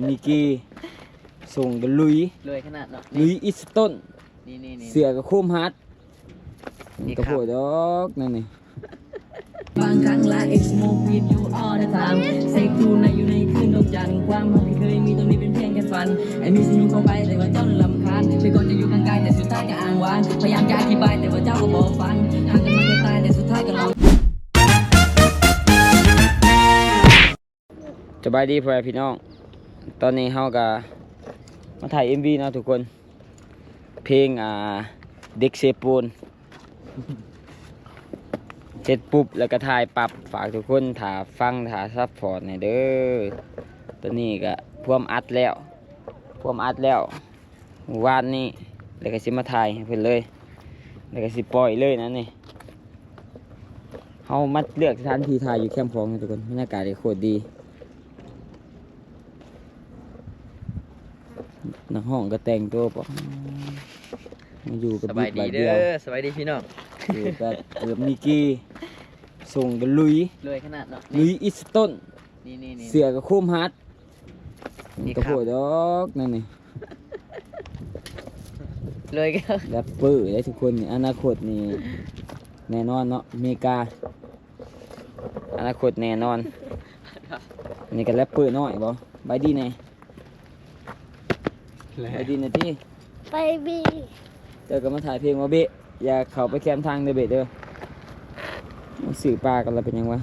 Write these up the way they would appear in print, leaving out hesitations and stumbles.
มีกีส่งกันลุยขนาดเนาะลุยอิสต้นนี่เสือกับโคมฮัดนี่กระโปดดอกนั่นนี่บางครั้งลาเอ็กซ์โมฟีดอยู่ออเดอร์ไทม์เซ็กทูในอยู่ในคืนดวงจันทร์ความรักที่เคยมีตรงนี้เป็นเพียงแค่ฝันไอ้มีสิ่งอยู่เข้าไปแต่ว่าเจ้าลำคาญช่วยก่อนจะอยู่ข้างกายแต่สุดท้ายก็อ้างว้างพยายามจะอธิบายแต่ว่าเจ้าก็บอกฟังห่างกันมาแค่ตายแต่สุดท้ายก็ลองสบายดีพ่อพี่น้องตอนนี้เฮาก็มาถ่าย MV นะทุกคนเพลงเด็กเซปูนเสร็จปุ๊บแล้วก็ถ่ายปรับฝากทุกคนถ่าฟังถ่าซับพอร์ตหน่อยเด้อตอนนี้ก็พวมอัดแล้ววานนี้แล้วก็สิมาถ่ายให้เพิ่นเลยแล้วก็สิปล่อยเลยนะนี่เฮามาเลือกสถานที่ถ่ายอยู่แคมป์ของนะทุกคนบรรยากาศโคตรดีนักห้องก็แต่งตัวปะมาอยู่กับสบายดีเด้อสบายดีพี่น้องอยู่กับมีกีส่งกันลุยขนาดเนาะลุยอิสต้นนี่เสือกับโคมฮัดนี่กระโปดดอกนั่นนี่ก็แรปเปอร์ได้ทุกคนนี่อนาคตนี่แน่นอนเนาะอเมริกาอนาคตแน่นอนนี่ก็แรปเปอร์น้อยบ่บายดีแน่ไปดีนะที่ไปบีเจอกันมาถ่ายเพลงว่าเบะอย่าเข้าไปแคมทางเด้อเบะเด้อสื่อปลากันแล้วเป็นยังวะ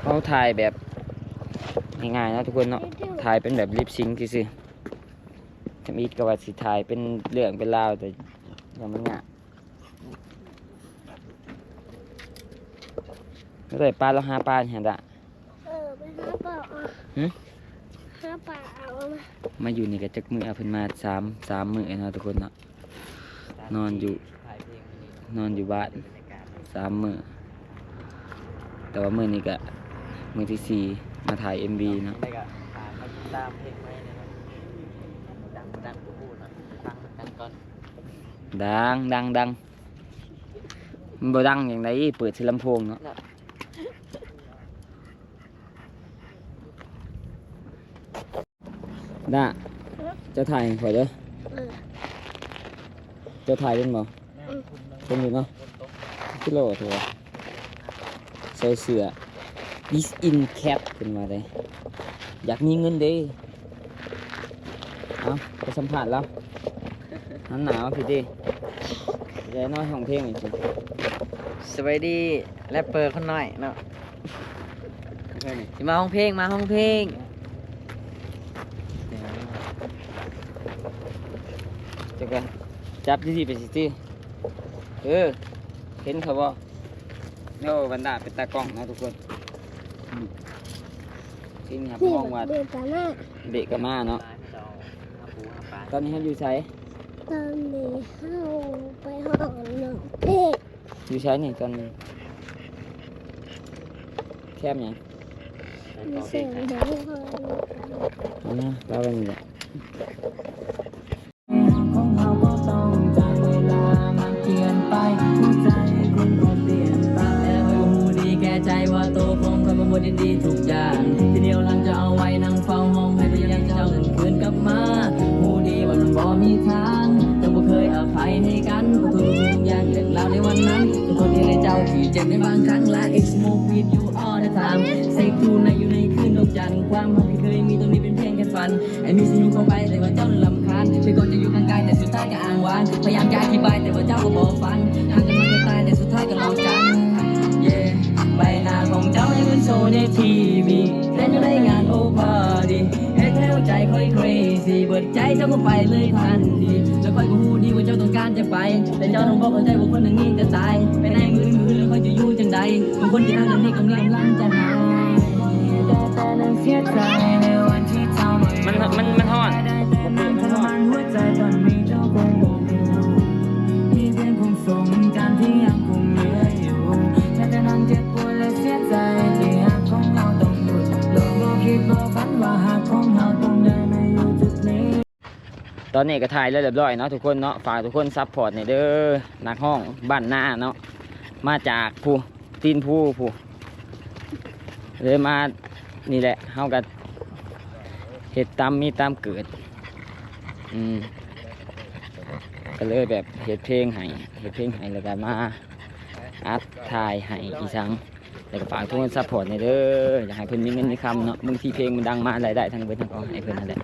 เขาถ่ายแบบง่ายๆนะทุกคนเนาะถ่ายเป็นแบบลิปซิงค์ซื่อๆทำอีกก็ว่าสิถ่ายเป็นเรื่องเป็นราวแต่ยังไม่ง่ายก็เลยปลาแล้วหาปลาเห็นดะไปหาปลาหาปลาเอามาอยู่นี่ก็จักมือเอาเพิ่นมาสามมื้อเนาะทุกคนเนาะนอนอยู่บ้าน3 มื้อแต่ว่ามื้อนี้ก็มื้อที่4มาถ่าย MV เนาะตามเพลงไว้นะครับดังพูดนะฟังกันก่อนดังมันบ่ดังอย่างไรเปิดที่ลำโพงเนาะน่ะจะถ่ายขอเด้อจะถ่ายเป็นบ่เป็นอยู่เนาะกิโลเถอะใส่เสื้อ is in cat ขึ้นมาเลยอยากมีเงินเด้เอาไปสัมผัสแล้วนั่นหนาวพี่ดิใจน้อยห้องเพลงจริงสวัสดีแรปเปอร์คนน้อยเนาะมาห้องเพลงจะกันจับที่ไปสิเห็นเขาบ่โน่บรรดาเป็นตากล้องนะทุกคนที่นี่ครับมองว่าเบะกะมาเนาะตอนนี้เขาอยู่ใช้ตอนนี้เข้าไปห้องน้องเพชรอยู่ใช้นี่ตอนนี้แคบยังเสียงเดี๋ยวนะเราเป็นอย่างใจว่าโตคงความบดีทุกอย่างทีเดียวหลังจะเอาไว้นั่งเฝ้าห้องให้พยายามจะเอาเงินคืนกลับมาหูดีว่ามันบ่มีทางแต่บ่เคยอภัยให้กันขอโทษทุกอย่างเรื่องราวในวันนั้นขอโทษที่ในเจ้าที่เจ็บในบางครั้งและ X smoke with you all the time เซ็กทูในอยู่ในคืนดวงจันทร์ความรักที่เคยมีตรงนี้เป็นเพียงแค่ฝันไอ้มีสิ่งอยู่เข้าไปแต่ว่าเจ้าลำคาญช่วยก่อนจะอยู่ข้างกายแต่สุดท้ายก็อ้างว้างพยายามจะอธิบายแต่ว่าเจ้าก็บอกฟังห่างกันมาแค่ตายแต่สุดท้ายก็ลองกันใบหน้าของเจ้ายังเป็นโซในทีวีเล่นอยู่ในงานโอปาร์ตี้เฮ็ดให้หัวใจค่อย crazy เบิดใจเจ้าก็ไปเลยทันทีแล้วค่อยก็หูดีว่าเจ้าต้องการจะไปแต่เจ้าต้องบอกเข้าใจว่าคนหนึ่งนี้จะตายไปในมือแล้วค่อยจะอยู่จังใดบางคนที่ทำเรื่องนี้กำลังจะหายแต่นั้นเสียใจในวันที่เจ้ามันห่อนหัวใจตอนนี้เจ้าคงบอกไม่รู้มีเพียงคงส่งการที่ยังคงเหลืออยู่แต่นั้นเจ็บปวดและเสียใจที่หักของเราต้องหยุดโลกบ่คิดบ่ฝันว่าหักของเราต้องได้มาอยู่จุดนี้ตอนนี้ก็ถ่ายแล้วเรียบร้อยเนาะทุกคนเนาะฝากทุกคนซัพพอร์ตหน่อยเด้อนักห้องบ้านหน้าเนาะมาจากตีนผู้เลยมา นี่แหละเฮาก็เฮ็ดตามมีตามเกิดก็เลยแบบเฮ็ดเพลงให้แล้วก็มาอัดถ่ายให้อีสังแล้วก็ฝากทุกคนซัพพอร์ตในเด้ออยากให้เพิ่นมีเงินมีคำเนาะบางทีเพลงมันดังมารายได้ทั้งเบิดทั้งกองให้เพิ่นนั่นแหละ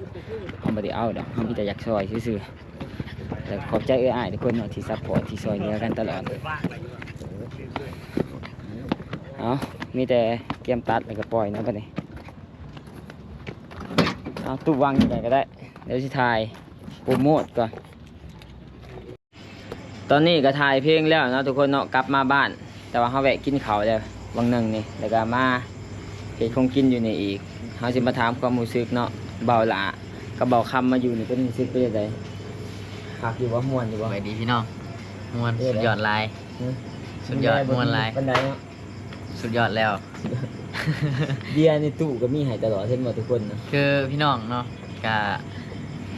เฮาบ่ได้เอาดอกเฮามีแต่อยากช่วยซื่อๆแต่ขอบใจอ้ายทุกคนเนาะที่ซัพพอร์ตที่ช่วยเหลือกันตลอดเอามีแต่เกมตัดแล้วก็ปล่อยนะบัดนี้เอาตู้วางยังไงก็ได้เดี๋ยวสิถ่ายโปรโมทก่อนตอนนี้ก็ถ่ายเพลงแล้วเนาะทุกคนเนาะกลับมาบ้านแต่ว่าเขาแวะกินข้าวแล้ววังหนึ่งนี่แล้วก็มาเห็ดคงกินอยู่นี่อีกเขาสิมาถามความรู้สึกเนาะเบาหละกับเบาคำมาอยู่นี่เป็นรู้สึกเป็นยังไงหักอยู่ว่าม่วนอยู่ว่า สวัสดีพี่น้องม่วนสุดยอดลายสุดยอดม่วนลาย ปันไดเนาะ สุดยอดแล้ว เบียร์ในตู้ก็มีให้ตลอดเช่นหมดทุกคนนะ คือพี่น้องเนาะกับ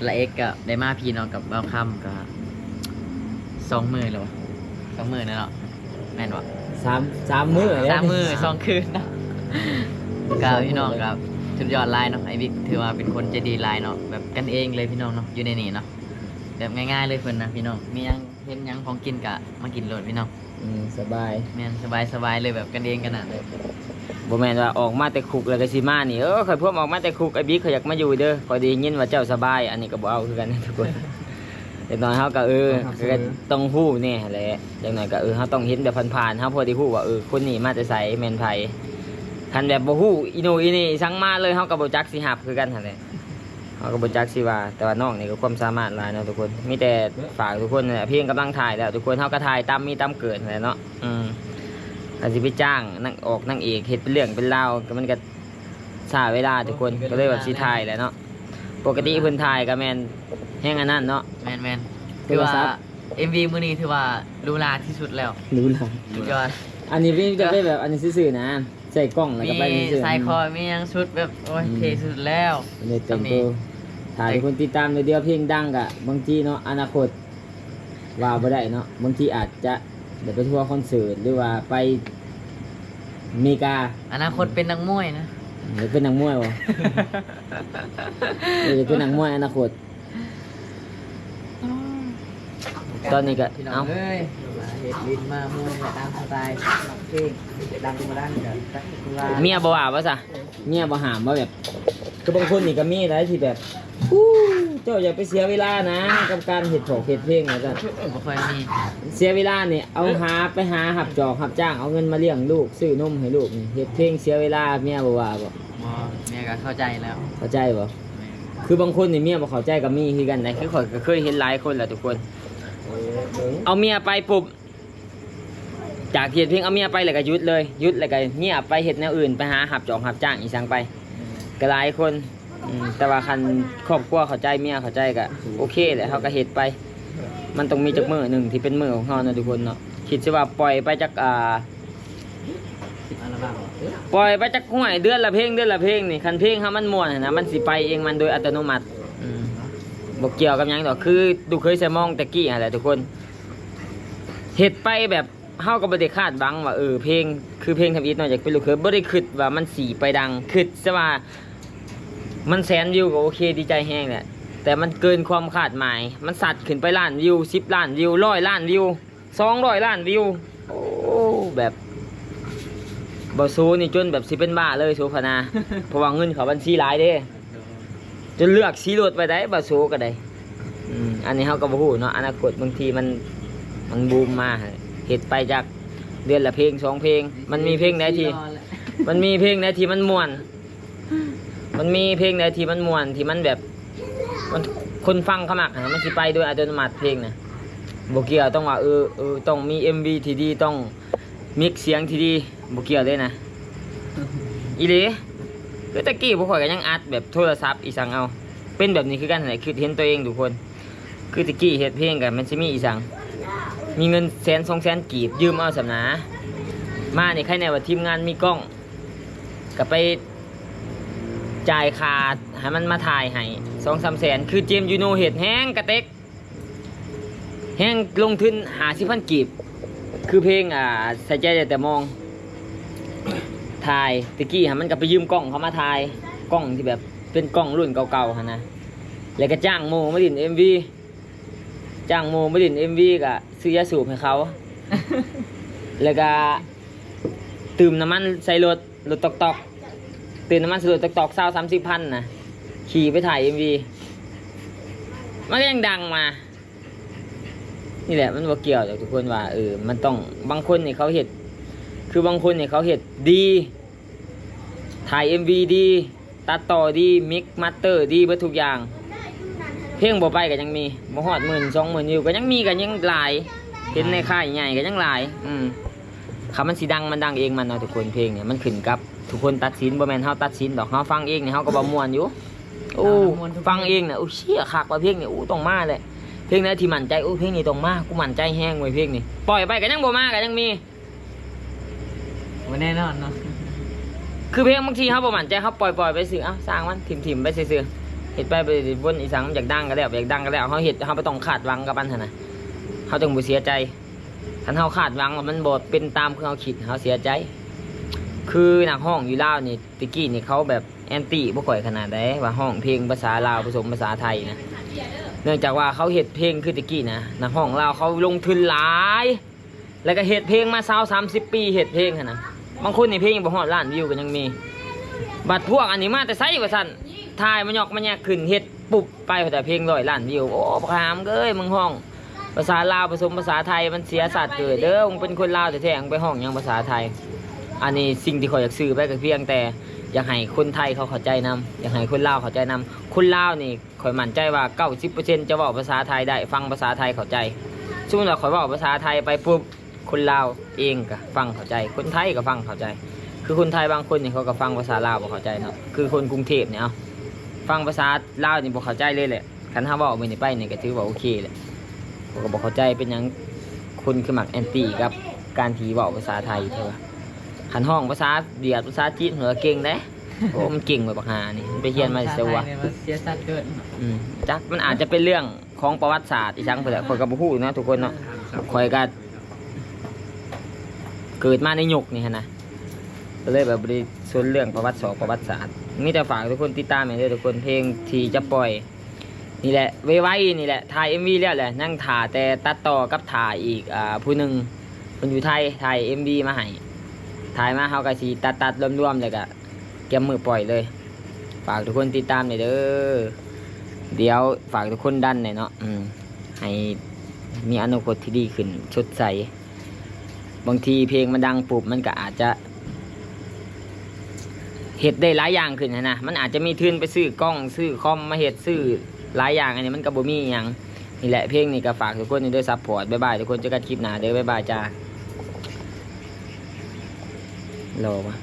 ละเอกกับได้มาพี่น้องกับเบาคำกับ20,000เลยวะ20,000นั่นเนาะแม่นวะ สามมื้อแล้ว 3 มื้อ 2 คืนเนาะกับพี่น้องกับสุดยอดลายเนาะไอบิ๊กถือว่าเป็นคนใจดีลายเนาะแบบกันเองเลยพี่น้องเนาะอยู่ในนี่เนาะแบบง่ายๆเลยเพิ่นนะพี่น้องมียังเห็นยังของกินกะมากินโลดพี่น้อง สบาย แม่นสบายเลยแบบกันเองกันน่ะเลย บ่แม่นว่าออกมาแต่คุกแล้วก็สิมานี่ข่อยพวกออกมาแต่คุกไอ้บิ๊กเขาอยากมาอยู่เด้อข่อยได้ยินว่าเจ้าสบายอันนี้ก็บ่เอาคือกันนะทุกคน เด็กน้อยเฮาก็ก็ต้องฮู้แน่แหละอย่างน้อยก็เฮาต้องเห็นแบบผ่านๆเฮาพอได้ฮู้ว่าคนนี้มาแต่ไสแม่นไผคันแบบบ่ฮู้อีโนอีนี่สั่งมาเลยเฮาก็บ่จักสิหับคือกันหั่นแหละเฮาก็บ่จักสิว่าแต่ว่าน้องนี่ก็ความสามารถหลายเนาะทุกคนมีแต่ฝากทุกคนนั่นแหละเพียงกำลังถ่ายแล้วทุกคนเฮาก็ถ่ายตามมีตามเกิดนั่นแหละเนาะอาจสิไปจ้างนางเอกเฮ็ดเป็นเรื่องเป็นราวก็มันก็ช้าเวลาทุกคนก็เลยแบบสิถ่ายแหละเนาะปกติเพิ่นถ่ายก็แม่นแฮงอันนั้นเนาะ แม่นถือว่า MV มื้อนี้ถือว่าหรูหราที่สุดแล้ว รู้ละ สุดยอด อันนี้พี่จะได้แบบอันนี้ซื่อๆนะใส่กล้องแล้ว มี ก็ไปซื่อๆ สายคอมียังชุดแบบโอ้ยเท่สุดแล้ว อันนี้แต่งตัวถ่ายให้คนติดตามเดียวเพลงดังกะบางทีเนาะอนาคตว่าบ่ได้เนาะบางทีอาจจะเดี๋ยวไปทัวร์คอนเสิร์ตหรือว่าไปอเมริกา อนาคตเป็นนักมวยนะ หรือเป็นนักมวยวะ หรือเป็นนักมวยอนาคตตอนนี้ก็ พี่น้อ เอ้าง เอ้ยเฮ็ดลิ้นมามวยตามสไตล์เพลงดังมาดังกันจักกุลา เมียบ่ว่าว่าซะเมียบ่หามว่าแบบคือบางคนนี่ก็มีหลายที่แบบเจ้าอย่าไปเสียเวลานะกับการเฮ็ดเพลงนะจ๊ะ บ่ค่อยมี เสียเวลาเนี่ยเอาไปหาหับจอกหับจ้างเอาเงินมาเลี้ยงลูกซื้อนมให้ลูกนี่เฮ็ดเพลงเสียเวลาเมียบ่ว่าบ่ เมียก็เข้าใจแล้ว เข้าใจบ่คือบางคนนี่เมียบ่เข้าใจกับมีคือกันนะคือข่อยก็เคยเห็นหลายคนแหละทุกคนเอาเมียไปปุ๊บจากเฮ็ดเพลงเอาเมียไปแล้วก็หยุดเลยหยุดแล้วก็เงียบไปเฮ็ดแนวอื่นไปหาหับจอกหับจ้างอีสังไปก็หลายคนแต่ว่าคันครอบครัวเข้าใจเมียเข้าใจก็โอเคแหละเฮาก็เฮ็ดไป มันต้องมีจักมื้อหนึงที่เป็นมื้อของเฮานะทุกคนเนาะคิดสิว่าปล่อยไปจักปล่อยไปจักห้วยเดือนละเพลงนี่คันเพลงเฮามันม่วนนะมันสิไปเองมันโดยอัตโนมัติบ่เกี่ยวกับหยังดอกคือดูเคยใส่มองตะกี้หั่นแหละทุกคนเฮ็ดไปแบบเฮาก็บ่ได้คาดหวังว่าเพลงคือเพลงทำอีทนอกจากเป็นลูกเคยบ่ได้คิดว่ามันสิไปดังคิดซะว่ามันแสนวิวก็โอเคดีใจแฮงแหละแต่มันเกินความคาดหมายมันสัตว์ขึ้นไปล้านวิว10ล้านวิว100ล้านวิว200ล้านวิวโอ้แบบบ่โซนี่จนแบบสิเป็นบ้าเลยโซพนา เพราะว่าเงินเขาบัญชีหลายเด้จนเลือกสีรถไปได้บ่โซก็ได้อันนี้เฮาก็บ่ฮู้เนาะอนาคตบางทีมันบูมมาเฮ็ดไปจากเดือนละเพลง2เพลงมันมีเพลงไหนที่มันมีเพลงไหนที่มันม่วนมันมีเพลงไหนที่มันม่วนที่มันแบบมันคนฟังเขามักมันสิไปโดยอัตโนมัติเพลงนะบ่เกี่ยวต้องว่าต้องมี MV ที่ดีต้องมิกเสียงที่ดีบ่เกี่ยวเลยนะอีหลีคือตะกี้พวกข่อยก็ยังอัดแบบโทรศัพท์อีสังเอาเป็นแบบนี้คือกันไหนคือเห็นตัวเองทุกคนคือตะกี้เฮ็ดเพลงกันมันสิมีอีสังมีเงิน100,000-200,000กีบยืมเอาสำนามานี่ใครแน่ว่าทีมงานมีกล้องก็ไปจ่ายค่าให้มันมาถ่ายให้2-3 แสนคือเจมส์ยูโนเฮ็ดแห้งกระเต็กแห้งลงทุน50,000กีบคือเพลงใส่ใจแต่มอง ถ่ายตะกี้ฮะมันก็ไปยืมกล้องเขามาถ่ายกล้องที่แบบเป็นกล้องรุ่นเก่าๆฮะนะแล้วก็จ้างโมมาดิน MV จ้างโมมาดิน MV ก็ซื้อยาสูบให้เขา แล้วก็ตื่มน้ำมันใส่รถตอกตื่มน้ำมันใส่รถตอก20-30 พันนะขี่ไปถ่าย MV มันก็ยังดังมานี่แหละมันว่าเกี่ยวจากทุกคนว่ามันต้องบางคนเนี่ยเขาเห็ดคือบางคนเนี่ยเขาเห็ดดีถ่าย MV ดีตัดต่อดีมิกมาสเตอร์ดีเบิดทุกอย่างเพลงบ่ไปก็ยังมีบ่ฮอด10,000-20,000 วิวก็ยังมีก็ยังหลายเห็นในค่ายใหญ่ก็ยังหลายคำมันสิดังมันดังเองมันเนาะทุกคนเพลงเนี่ยมันขึ้นกับทุกคนตัดสินบ่แม่นเฮาตัดสินดอกเฮาฟังเองเนี่ยเฮาก็บ่ม่วนอยู่โอ้ฟังเองเนี่ยโอ้เชี่ยคักว่าเพลงเนี่ยโอ้ต้องมาแหละเพลงไหนที่มั่นใจโอ้เพลงนี้ต้องมากูมั่นใจแฮงเว้ยเพลงนี้ปล่อยไปก็ยังบ่มาก็ยังมี บ่แน่นอนเนาะ คือเพลงบางทีเขาบ่มั่นใจเขาปล่อยไปซื่อสร้างมันถิ่มไปซื่อเฮ็ดไปบนอีสังมันอยากดังก็แล้วอยากดังก็แล้วเขาเฮ็ดเขาบ่ต้องคาดหวังกับมันหั่นน่ะเขาต้องบ่เสียใจคันเขาคาดหวังว่ามันบ่เป็นตามที่เขาคิดเขาเสียใจคือนักร้องอยู่ลาวนี่ตะกี้นี่เขาแบบแอนตี้บ่ค่อยขนาดใดว่าร้องเพลงภาษาลาวผสมภาษาไทยนะเนื่องจากว่าเขาเฮ็ดเพลงคือตะกี้นะนักร้องลาวเขาลงทุนหลายแล้วก็เฮ็ดเพลงมา20-30 ปีเฮ็ดเพลงหั่นน่ะบางคนนี่เพลงบ่ฮอดล้านวิวก็ยังมีบัดพวกอันนี้มาแต่ไสว่าซั่นถ่ายมันยอกมันแยกขึ้นเฮ็ดปุ๊บไปแต่เพลง100 ล้านวิวโอ้บักหามเอ้ยมึงร้องภาษาลาวผสมภาษาไทยมันเสียสัตว์เกิดเด้อมึงเป็นคนลาวแท้ๆมึงไปร้องหยังภาษาไทยอันนี้สิ่งที่ข่อยอยากสื่อไปก็เพียงแต่อยากให้คนไทยเขาเข้าใจนํอยากให้คนลาวเข้าใจนํคนลาวนี่ข่อยมั่นใจว่า 90% จะเว้าภาษาไทยได้ฟังภาษาไทยเข้าใจสมมุติว่าข่อยเว้าภาษาไทยไปปุ๊บคนลาวเองก็ฟังเข้าใจคนไทยก็ฟังเข้าใจคือคนไทยบางคนนี่เขาก็ฟังภาษาลาวบ่เข้าใจเนาะคือคนกรุงเทพเนี่ยเอาฟังภาษาลาวนี่บ่เข้าใจเลยแหละคันถ้าเว้ามื้อนี้ไปนี่ก็ถือว่าโอเคแหละผมก็บ่เข้าใจเป็นหยังคนคือมักแอนตี้กับการที่เว้าภาษาไทยเท่าคันห้องภาษาเวียดภาษาจีนเหนือเก่งเด้โอ้มันเก่งไปบักหานี่มันไปเรียนมาซะว่า เสียสัตว์เกิด จักมันอาจจะเป็นเรื่องของประวัติศาสตร์อีสังเพิ่นแหละข่อยก็บ่ฮู้นะทุกคนเนาะข่อยก็เกิดมาในยุคนี่หั่นนะก็เลยแบบบ่ได้สนเรื่องประวัติศาสตร์มีแต่ฝากทุกคนติดตามให้เด้อทุกคนเพลงที่จะปล่อยนี่แหละไวๆนี่แหละถ่าย MV แล้วแหละนั่งถ่าแต่ตัดต่อกับถ่ายอีกผู้หนึงเพิ่นอยู่ไทยถ่าย MV มาให้ถ่ายมาเฮาก็สิตัดรวมๆแล้วก็เก็บมือปล่อยเลยฝากทุกคนติดตามหน่อยเด้อเดี๋ยวฝากทุกคนดันหน่อยเนาะให้มีอนาคตที่ดีขึ้นชดใสบางทีเพลงมันดังปุ๊บมันก็อาจจะเฮ็ดได้หลายอย่างขึ้นนะมันอาจจะมีทุนไปซื้อกล้องซื้อคอมมาเฮ็ดซื้อหลายอย่างอันนี้มันก็บ่มีหยังนี่แหละเพลงนี่ก็ฝากทุกคนด้วยซัพพอร์ตบ๊ายบายทุกคนเจอกันคลิปหน้าเด้อบ๊ายบายจ้ารอวะ